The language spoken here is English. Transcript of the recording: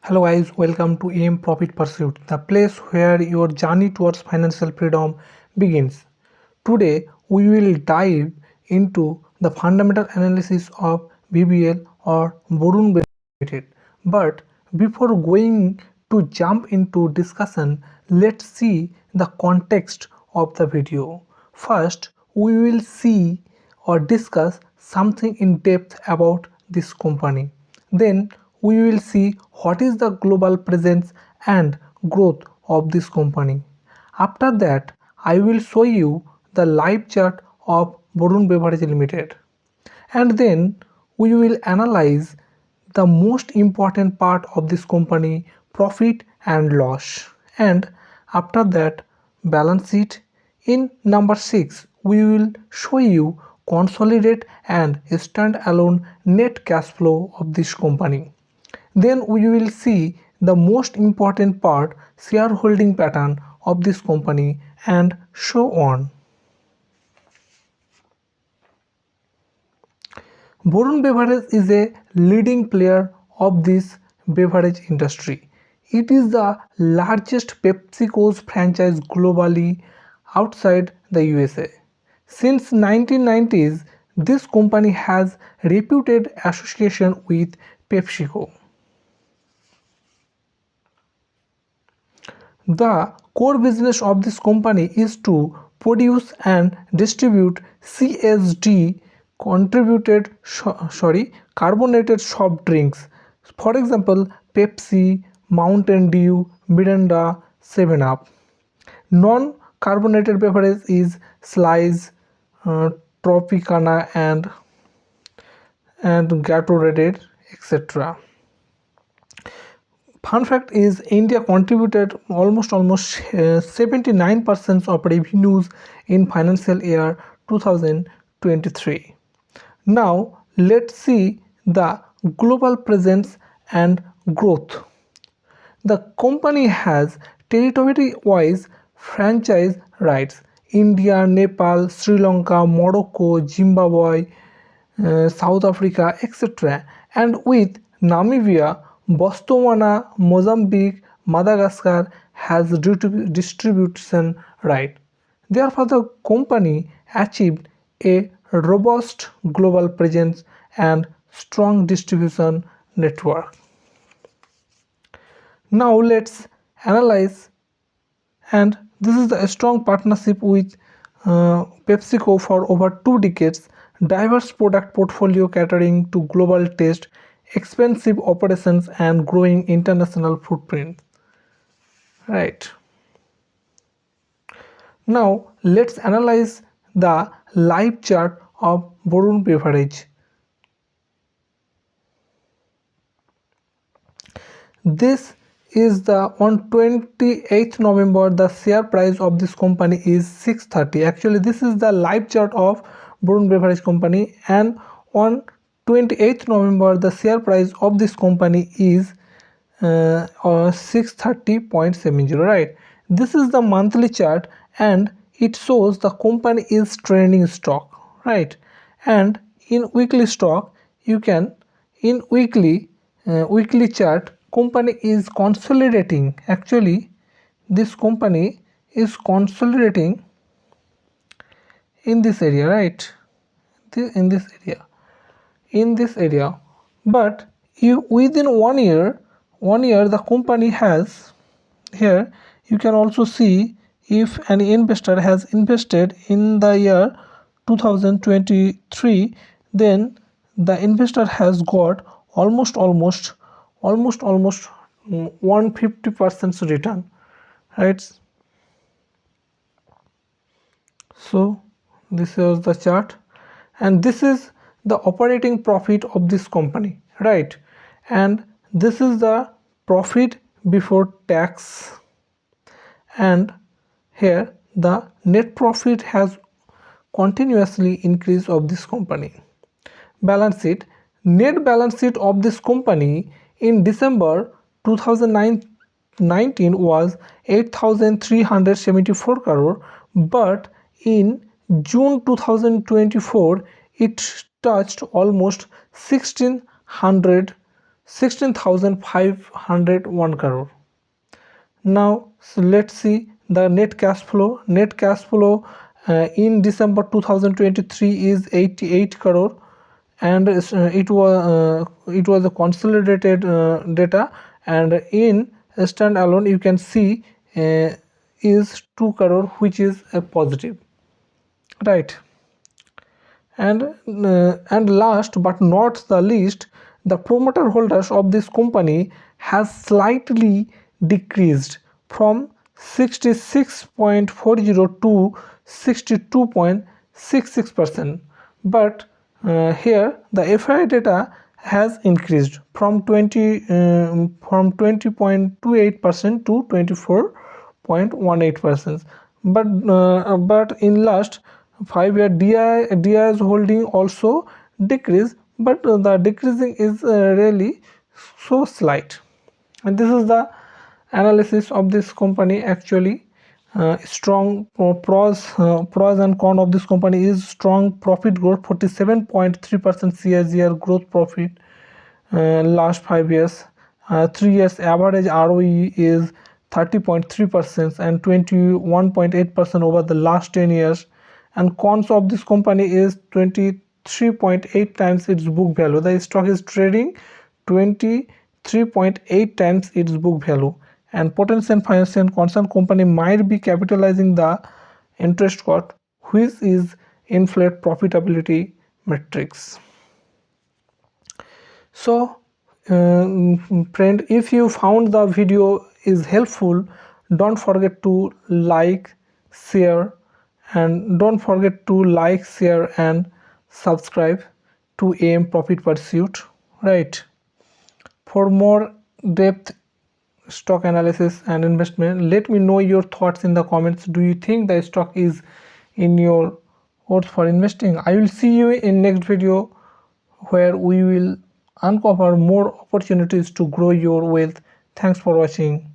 Hello guys, welcome to M.ProfitPursuit, the place where your journey towards financial freedom begins. Today we will dive into the fundamental analysis of BBL or Varun Beverages Ltd. But before going to jump into discussion, let's see the context of the video. First, we will see or discuss something in depth about this company. Then we will see what is the global presence and growth of this company. After that, I will show you the live chart of Varun Beverages Ltd. And then we will analyze the most important part of this company, profit and loss. And after that, balance sheet. In number 6, we will show you consolidate and stand-alone net cash flow of this company. Then we will see the most important part, shareholding pattern of this company, and so on. Varun Beverages is a leading player of this beverage industry. It is the largest PepsiCo's franchise globally outside the USA. Since 1990s, this company has reputed association with PepsiCo. The core business of this company is to produce and distribute CSD carbonated soft drinks. For example, Pepsi, Mountain Dew, Mirinda, 7-Up. Non-carbonated beverage is Slice, Tropicana and Gatorade, etc. Fun fact is India contributed almost 79% of revenues in financial year 2023. Now let's see the global presence and growth. The company has territory-wise franchise rights: India, Nepal, Sri Lanka, Morocco, Zimbabwe, South Africa, etc. and with Namibia, Botswana, Mozambique, Madagascar has distribution right. Therefore, the company achieved a robust global presence and strong distribution network. Now let's analyze, and this is a strong partnership with PepsiCo for over 2 decades, diverse product portfolio catering to global taste, expensive operations and growing international footprint. Right. Now let's analyze the live chart of Varun Beverage. This is the on 28th November the share price of this company is 630. Actually this is the live chart of Varun Beverage company, and on 28th November the share price of this company is 630.70, right? This is the monthly chart and it shows the company is trading stock, right? And in weekly stock you can, in weekly chart, company is consolidating. Actually this company is consolidating in this area, right? In this area, but within 1 year the company has, here you can also see if any investor has invested in the year 2023, then the investor has got almost 150% return, right? So this is the chart, and this is the operating profit of this company, right? And this is the profit before tax, and here the net profit has continuously increased of this company. Balance sheet. Net balance sheet of this company in December 2019 was 8,374 crore, but in June 2024 it touched almost 1,600 16,501 crore. Now let's see the net cash flow. Net cash flow in December 2023 is 88 crore, and it was a consolidated data, and in standalone you can see is 2 crore, which is a positive, right? And last but not the least, the promoter holders of this company has slightly decreased from 66.40 to 62.66%, but here the FI data has increased from 20.28% to 24.18%, but in last 5 year DI's holding also decrease, but the decreasing is really so slight. And this is the analysis of this company. Actually strong pros and cons of this company is strong profit growth, 47.3% CAGR growth profit last 5 years. 3 years average ROE is 30.3% and 21.8% over the last 10 years. And cons of this company is 23.8 times its book value. The stock is trading 23.8 times its book value, and potential financial concern company might be capitalizing the interest cost, which is inflate profitability metrics. So friend, if you found the video is helpful, don't forget to like, share, and don't forget to like, share, and subscribe to M.ProfitPursuit, right? For more depth stock analysis and investment, let me know your thoughts in the comments. Do you think the stock is in your worth for investing? I will see you in next video, where we will uncover more opportunities to grow your wealth. Thanks for watching.